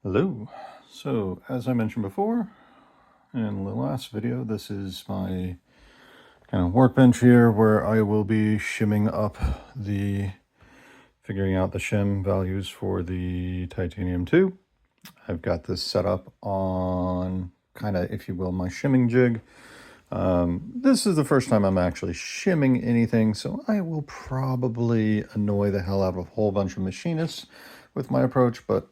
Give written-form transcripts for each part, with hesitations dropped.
Hello. So as I mentioned before in the last video, this is my kind of workbench here where I will be shimming up figuring out the shim values for the titanium tube. I've got this set up on kind of, if you will, my shimming jig. This is the first time I'm actually shimming anything, so I will probably annoy the hell out of a whole bunch of machinists with my approach, but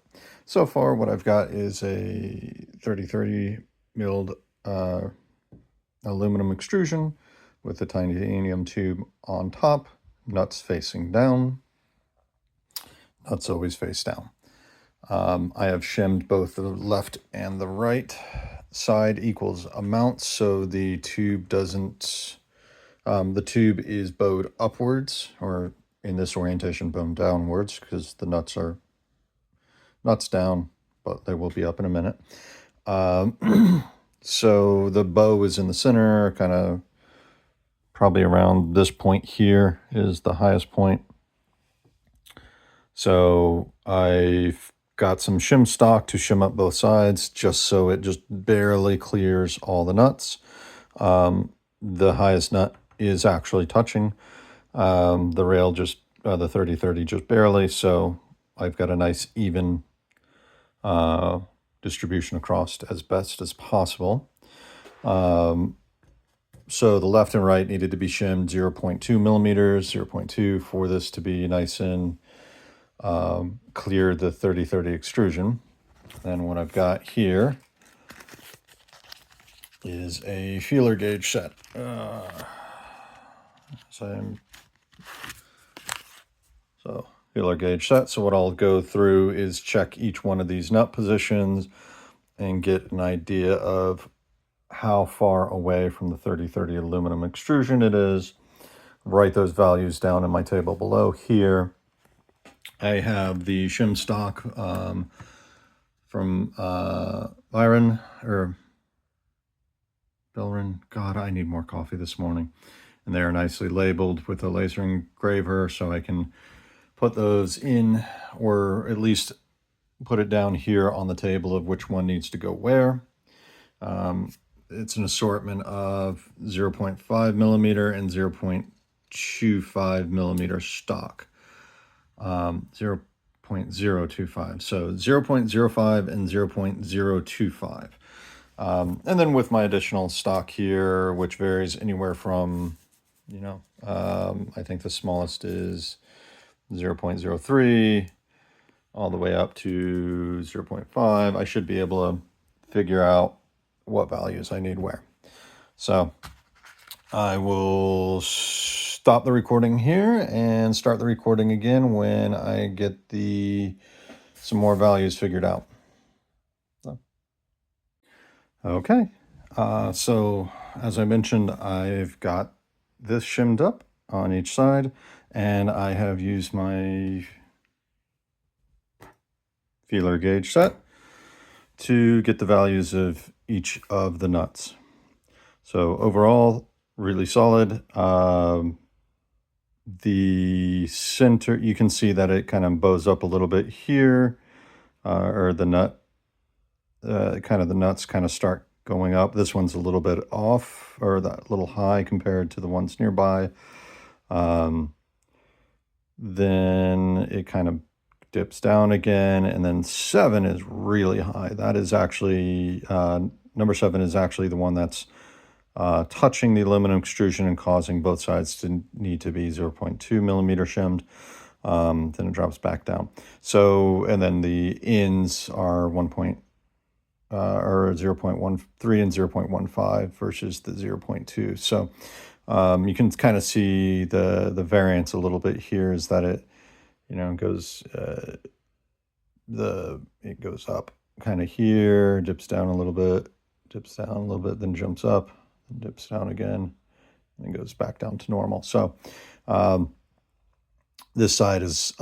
so far what I've got is a 3030 milled aluminum extrusion with the titanium tube on top, nuts facing down. Nuts always face down. I have shimmed both the left and the right side equals amount, so the tube doesn't, the tube is bowed upwards, or in this orientation bowed downwards, because the nuts are nuts down, but they will be up in a minute. So the bow is in the center, kind of probably around this point here is the highest point. So I've got some shim stock to shim up both sides, just so it just barely clears all the nuts. The highest nut is actually touching the rail, just the 3030 just barely, so I've got a nice even distribution across as best as possible. So the left and right needed to be shimmed 0.2 millimeters, 0.2 for this to be nice and clear the 3030 extrusion. Then what I've got here is a feeler gauge set. So feeler gauge set. So what I'll go through is check each one of these nut positions and get an idea of how far away from the 3030 aluminum extrusion it is. Write those values down in my table below here. I have the shim stock from Veylon, or Veylon. God, I need more coffee this morning. And they are nicely labeled with a laser engraver, so I can put those in, or at least put it down here on the table of which one needs to go where. It's an assortment of 0.5 millimeter and 0.25 millimeter stock. 0.025. So 0.05 and 0.025. And then with my additional stock here, which varies anywhere from, I think the smallest is 0.03 all the way up to 0.5. I should be able to figure out what values I need where. So I will stop the recording here and start the recording again when I get some more values figured out. Okay, so as I mentioned, I've got this shimmed up on each side, and I have used my feeler gauge set to get the values of each of the nuts. So overall, really solid. The center, you can see that it kind of bows up a little bit here, or the nut, kind of the nuts kind of start going up. This one's a little bit off, or that little high compared to the ones nearby. Then it kind of dips down again, and then 7 is really high. That is actually, number 7 is actually the one that's touching the aluminum extrusion and causing both sides to need to be 0.2 millimeter shimmed. Then it drops back down. So, and then the ends are 0.13 and 0.15 versus the 0.2. So you can kind of see the variance a little bit here, is that it, goes, it goes up kind of here, dips down a little bit, then jumps up, and dips down again, and then goes back down to normal. So this side is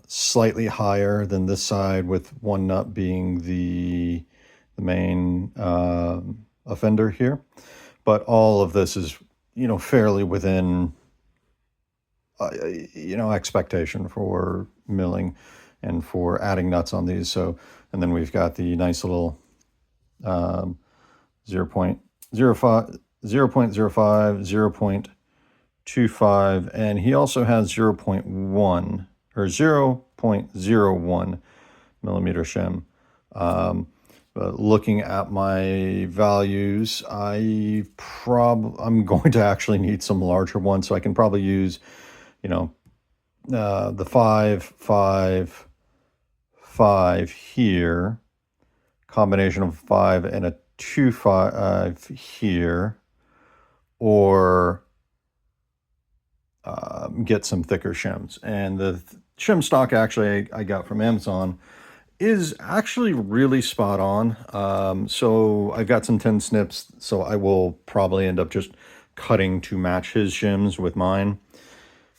slightly higher than this side, with one nut being the main offender here. But all of this is, fairly within, expectation for milling. and for adding nuts on these. So, and then we've got the nice little 0.05, 0.05, 0.25, and he also has 0.1 or 0.01 millimeter shim. But looking at my values, I'm going to actually need some larger ones, so I can probably use, you know, the 5, 5, 5 here, combination of 5 and a 2, 5 here, or get some thicker shims. And the shim stock actually I got from Amazon is actually really spot on. So I've got some 10 snips, so I will probably end up just cutting to match his shims with mine,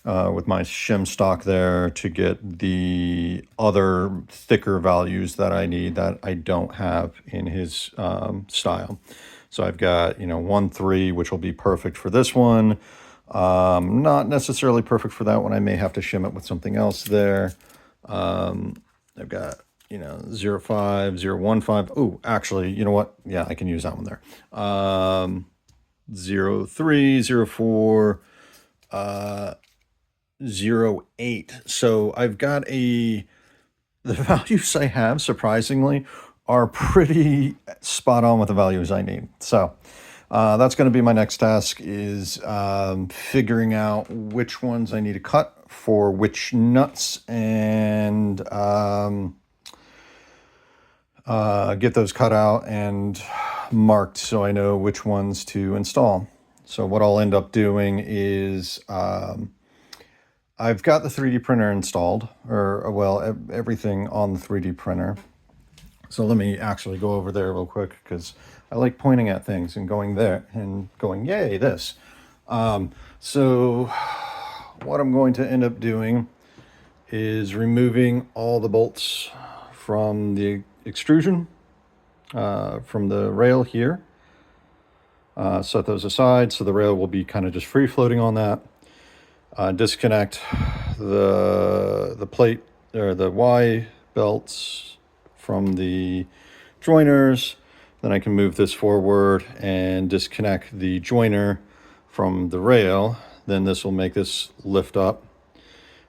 with my shim stock there, to get the other thicker values that I need that I don't have in his style. So I've got, 1.3, which will be perfect for this one. Not necessarily perfect for that one. I may have to shim it with something else there. I've got 0.5, 0.15. Oh, actually, you know what? Yeah, I can use that one there. 0.3, 0.4, 0.8. So I've got the values I have, surprisingly, are pretty spot on with the values I need. So that's going to be my next task, is figuring out which ones I need to cut for which nuts, and get those cut out and marked so I know which ones to install. So what I'll end up doing is I've got the 3D printer installed, or well, everything on the 3D printer. So let me actually go over there real quick, because I like pointing at things and going there and going, yay, this. So what I'm going to end up doing is removing all the bolts from the extrusion, from the rail here. Set those aside, so the rail will be kind of just free floating on that. Disconnect the plate, or the Y belts, from the joiners. Then I can move this forward and disconnect the joiner from the rail. Then this will make this lift up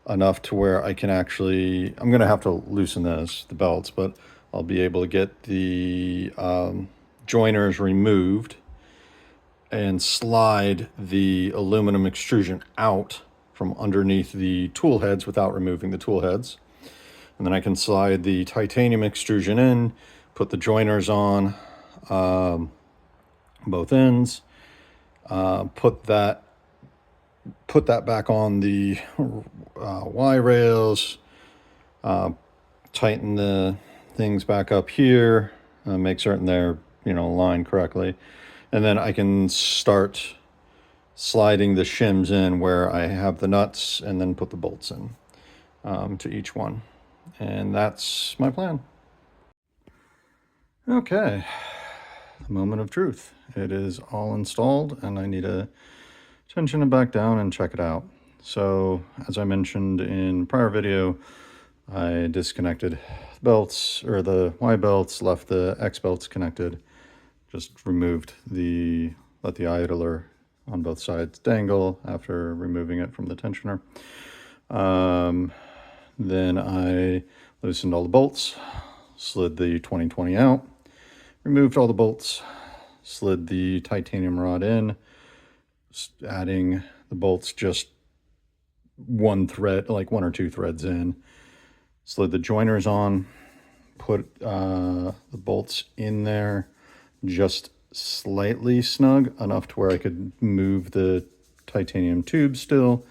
enough to where I can actually, I'm going to have to loosen the belts, but I'll be able to get the joiners removed and slide the aluminum extrusion out from underneath the tool heads without removing the tool heads. And then I can slide the titanium extrusion in, put the joiners on both ends, put that back on the Y rails, tighten the things back up here, make certain they're aligned correctly, and then I can start sliding the shims in where I have the nuts, and then put the bolts in to each one. And that's my plan. Okay, the moment of truth. It is all installed, and I need to tension it back down and check it out. So, as I mentioned in prior video, I disconnected the belts, or the Y belts, left the X belts connected, just removed let the idler on both sides dangle after removing it from the tensioner. Then I loosened all the bolts, slid the 2020 out, removed all the bolts, slid the titanium rod in, adding the bolts just one thread, like 1 or 2 threads in, slid the joiners on, put the bolts in there just slightly snug, enough to where I could move the titanium tube still,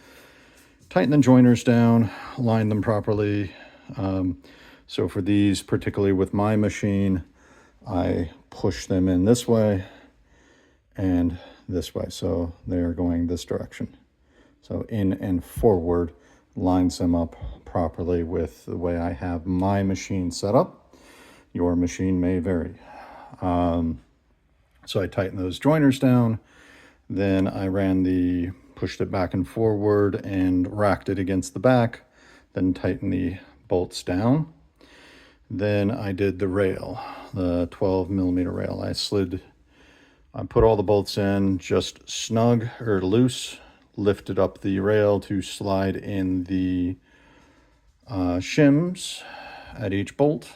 tighten the joiners down, line them properly. So for these, particularly with my machine, I push them in this way and this way, so they're going this direction. So in and forward lines them up properly with the way I have my machine set up. Your machine may vary. So I tightened those joiners down, then I pushed it back and forward and racked it against the back, then tightened the bolts down. Then I did the rail, the 12mm rail. I put all the bolts in just snug or loose, lifted up the rail to slide in the shims at each bolt,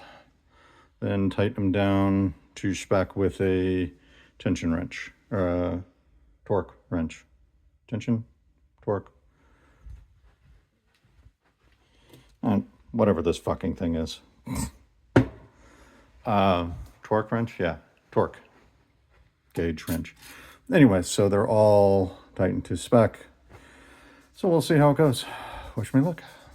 then tighten them down to spec with a tension wrench, or a torque wrench. Tension, torque, and whatever this fucking thing is. Torque wrench, yeah, torque gauge wrench. Anyway, so they're all tightened to spec. So we'll see how it goes. Wish me luck.